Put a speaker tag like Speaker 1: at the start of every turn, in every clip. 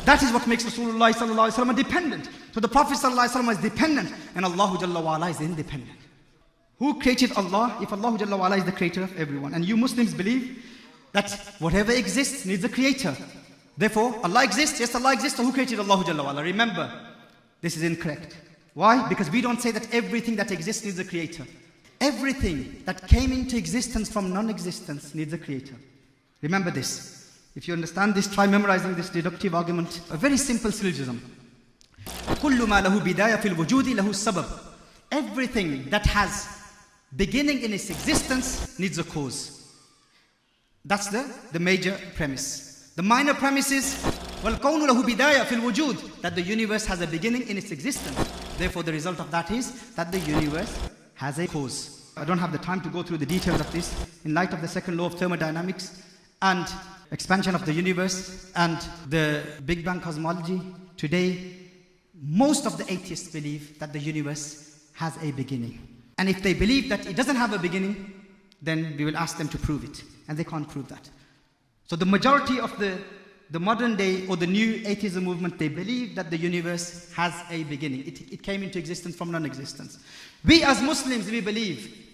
Speaker 1: That is what makes Rasulullah sallallahu alaihi wasallam dependent. So the Prophet sallallahu alaihi wasallam is dependent and Allah Jalla wa Ala is independent. Who created Allah? If Allah Jalla wa Ala is the creator of everyone. And you Muslims believe that whatever exists needs a creator. Therefore, Allah exists. Yes, Allah exists. So who created Allah Jalla wa Ala? Remember, this is incorrect. Why? Because we don't say that everything that exists needs a creator. Everything that came into existence from non-existence needs a creator. Remember this. If you understand this, try memorizing this deductive argument. A very simple syllogism. كُلُّ مَا لَهُ بِدَايَةٍ فِي الْوُجُودِ لَهُ السَّبَبِ. Everything that has beginning in its existence needs a cause. That's the major premise. The minor premise is وَالْكَوْنُ لَهُ بِدَايَةٍ فِي الْوُجُودِ, that the universe has a beginning in its existence. Therefore, the result of that is that the universe has a cause. I don't have the time to go through the details of this. In light of the second law of thermodynamics and expansion of the universe and the Big Bang cosmology, today most of the atheists believe that the universe has a beginning. And if they believe that it doesn't have a beginning, then we will ask them to prove it. And they can't prove that. So the majority of the modern day or the new atheism movement, they believe that the universe has a beginning. It came into existence from non-existence. We as Muslims, we believe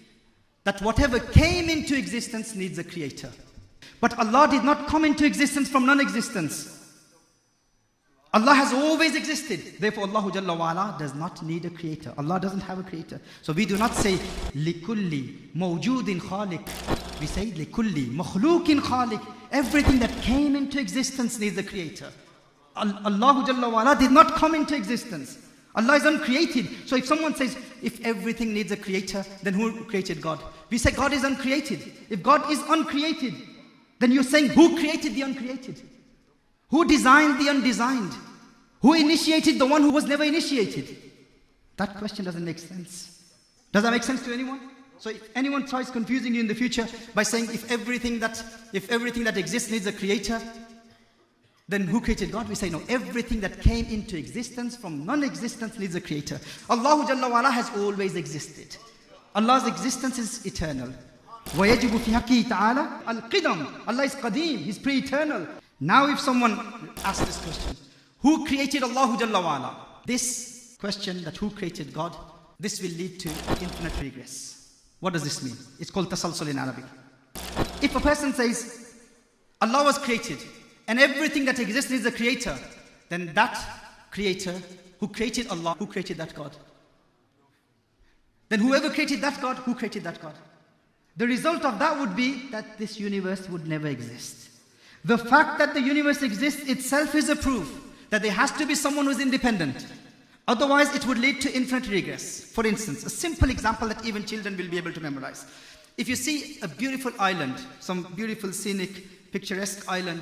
Speaker 1: that whatever came into existence needs a creator. But Allah did not come into existence from non-existence. Allah has always existed. Therefore, Allah Jalla wa Ala does not need a creator. Allah doesn't have a creator. So we do not say لِكُلِّ مَوْجُودٍ خَالِقٍ. We say لِكُلِّ مَخْلُوقٍ خَالِقٍ. Everything that came into existence needs a creator. Allah Jalla wa Ala did not come into existence. Allah is uncreated. So if someone says, if everything needs a creator, then who created God? We say God is uncreated. If God is uncreated, then you're saying, who created the uncreated? Who designed the undesigned? Who initiated the one who was never initiated? That question doesn't make sense. Does that make sense to anyone? So if anyone tries confusing you in the future by saying if everything that exists needs a creator, then who created God? We say no, everything that came into existence from non-existence needs a creator. Allah Jalla wa Ala has always existed. Allah's existence is eternal. وَيَجِبُ فِي حَقِّهِ تَعَالَى الْقِدَمُ. Allah is Qadim, He's pre-eternal. Now if someone asks this question, who created Allah Jalla wa Ala? This question, that who created God, this will lead to infinite regress. What does this mean? It's called tasalsul in Arabic. If a person says, Allah was created, and everything that exists is a creator, then that creator who created Allah, who created that God? Then whoever created that God, who created that God? The result of that would be that this universe would never exist. The fact that the universe exists itself is a proof that there has to be someone who is independent. Otherwise, it would lead to infinite regress. For instance, a simple example that even children will be able to memorize. If you see a beautiful island, some beautiful scenic, picturesque island,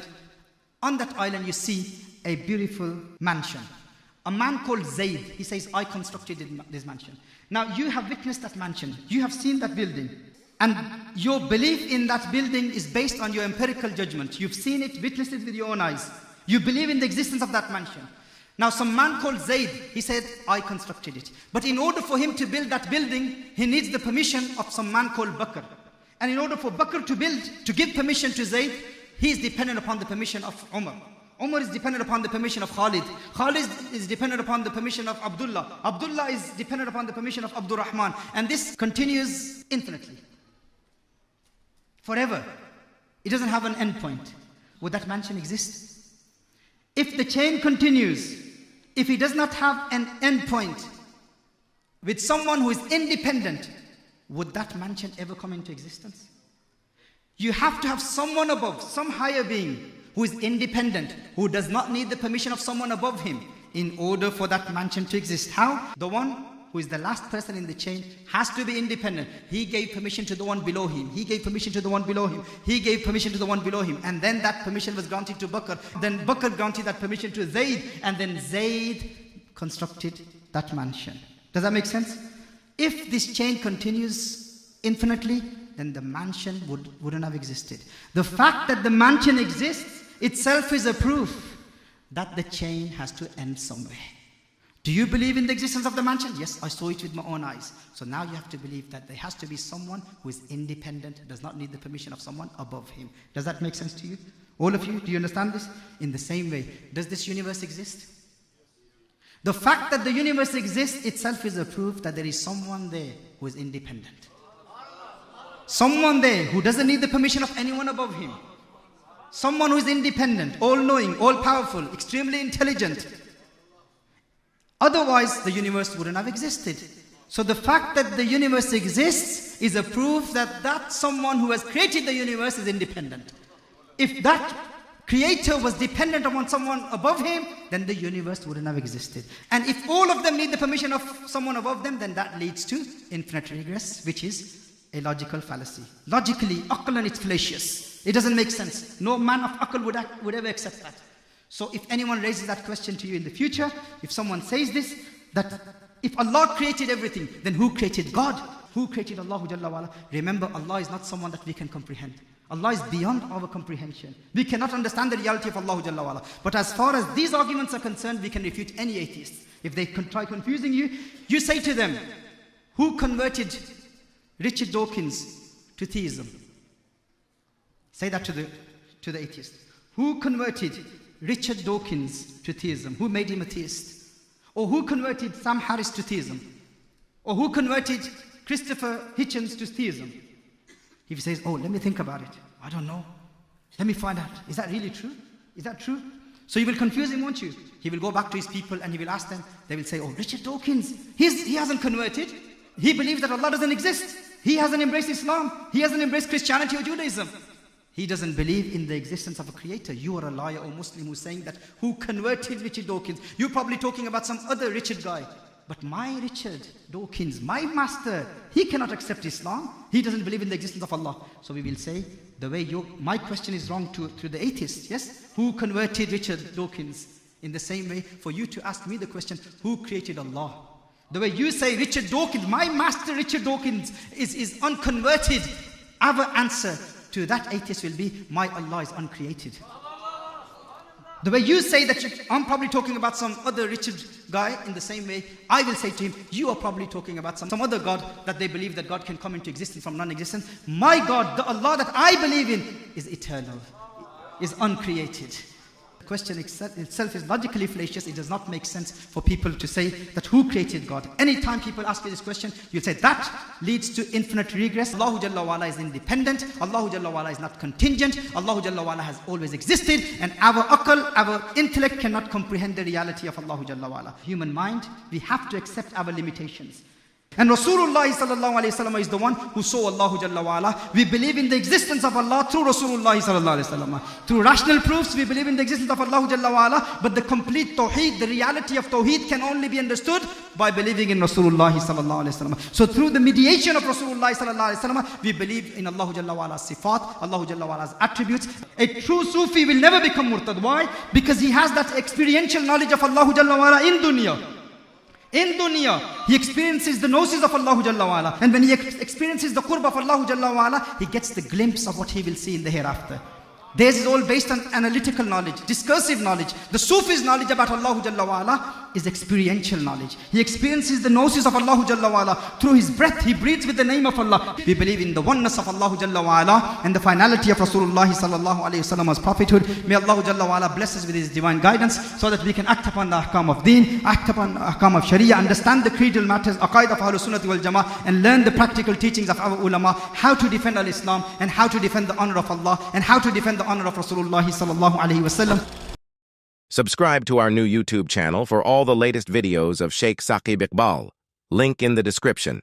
Speaker 1: on that island you see a beautiful mansion. A man called Zayd, he says, I constructed this mansion. Now you have witnessed that mansion. You have seen that building. And your belief in that building is based on your empirical judgment. You've seen it, witnessed it with your own eyes. You believe in the existence of that mansion. Now some man called Zayd, he said, I constructed it. But in order for him to build that building, he needs the permission of some man called Bakr. And in order for Bakr to give permission to Zayd, he is dependent upon the permission of Umar. Umar is dependent upon the permission of Khalid. Khalid is dependent upon the permission of Abdullah. Abdullah is dependent upon the permission of Abdul Rahman. And this continues infinitely. Forever. It doesn't have an end point. Would that mansion exist? If the chain continues, if it does not have an end point with someone who is independent, would that mansion ever come into existence? You have to have someone above, some higher being who is independent, who does not need the permission of someone above him in order for that mansion to exist. How? The one who is the last person in the chain has to be independent. He gave permission to the one below him. He gave permission to the one below him. He gave permission to the one below him. And then that permission was granted to Bakr. Then Bakr granted that permission to Zayd. And then Zayd constructed that mansion. Does that make sense? If this chain continues infinitely, then the mansion wouldn't have existed. The fact that the mansion exists itself is a proof that the chain has to end somewhere. Do you believe in the existence of the mansion? Yes, I saw it with my own eyes. So now you have to believe that there has to be someone who is independent, does not need the permission of someone above him. Does that make sense to you? All of you, do you understand this? In the same way, does this universe exist? The fact that the universe exists itself is a proof that there is someone there who is independent. Someone there who doesn't need the permission of anyone above him. Someone who is independent, all-knowing, all-powerful, extremely intelligent. Otherwise, the universe wouldn't have existed. So the fact that the universe exists is a proof that that someone who has created the universe is independent. If that creator was dependent upon someone above him, then the universe wouldn't have existed. And if all of them need the permission of someone above them, then that leads to infinite regress, which is a fallacy. Logically, aqlan, it's fallacious. It doesn't make sense. No man of aql would ever accept that. So if anyone raises that question to you in the future, if someone says this, that if Allah created everything, then who created God? Who created Allah Jalla wa'ala? Remember, Allah is not someone that we can comprehend. Allah is beyond our comprehension. We cannot understand the reality of Allah Jalla wa'ala. But as far as these arguments are concerned, we can refute any atheist. If they try confusing you, you say to them, who converted Richard Dawkins to theism? Say that to the atheist. Who converted Richard Dawkins to theism? Who made him a theist? Or who converted Sam Harris to theism? Or who converted Christopher Hitchens to theism? If he says, oh, let me think about it. I don't know. Let me find out. Is that really true? Is that true? So you will confuse him, won't you? He will go back to his people and he will ask them. They will say, oh, Richard Dawkins, he hasn't converted. He believes that Allah doesn't exist. He hasn't embraced Islam. He hasn't embraced Christianity or Judaism. He doesn't believe in the existence of a creator. You are a liar or Muslim who's saying that who converted Richard Dawkins. You're probably talking about some other Richard guy. But my Richard Dawkins, my master, he cannot accept Islam. He doesn't believe in the existence of Allah. So we will say, the way my question is wrong to the atheist, yes? Who converted Richard Dawkins? In the same way, for you to ask me the question, who created Allah? The way you say Richard Dawkins, my master Richard Dawkins is unconverted. Our answer to that atheist will be, my Allah is uncreated. The way you say that I'm probably talking about some other Richard guy, in the same way, I will say to him, you are probably talking about some other God that they believe that God can come into existence from non-existence. My God, the Allah that I believe in, is eternal, is uncreated. The question itself is logically fallacious. It does not make sense for people to say that who created God. Anytime people ask you this question, you'll say that leads to infinite regress. Allah Jalla wa'ala is independent. Allah Jalla wa'ala is not contingent. Allah Jalla wa'ala has always existed. And our aql, our intellect cannot comprehend the reality of Allah Jalla wa'ala. Human mind, we have to accept our limitations. And Rasulullah sallallahu alayhi wa sallam is the one who saw Allah Jalla wa'ala. We believe in the existence of Allah through Rasulullah sallallahu alayhi wa sallam. Through rational proofs, we believe in the existence of Allah Jalla wa'ala. But the complete tawheed, the reality of tawheed can only be understood by believing in Rasulullah sallallahu alayhi wa sallam. So through the mediation of Rasulullah sallallahu alayhi wa sallam, we believe in Allah Jalla wa'ala's sifat, Allah Jalla wa'ala's attributes. A true Sufi will never become murtad. Why? Because he has that experiential knowledge of Allah Jalla wa'ala in dunya. In dunya, he experiences the gnosis of Allah Jalla wa'ala. And when he experiences the qurb of Allah Jalla wa'ala, he gets the glimpse of what he will see in the hereafter. Theirs is all based on analytical knowledge, discursive knowledge. The Sufi's knowledge about Allah Jalla wa'ala is experiential knowledge. He experiences the gnosis of Allah Jalla wa'ala. Through his breath, he breathes with the name of Allah. We believe in the oneness of Allah Jalla wa'ala and the finality of Rasulullah sallallahu alayhi wa sallam's prophethood. May Allah Jalla wa'ala bless us with his divine guidance so that we can act upon the ahkam of deen, act upon the ahkam of sharia, understand the creedal matters, aqaid of Ahlul Sunnati wal Jama'ah, and learn the practical teachings of our ulama, how to defend al-Islam and how to defend the honor of Allah and how to defend the honor of Rasulullah sallallahu alayhi wa sallam.
Speaker 2: Subscribe to our new YouTube channel for all the latest videos of Shaykh Saqib Iqbal. Link in the description.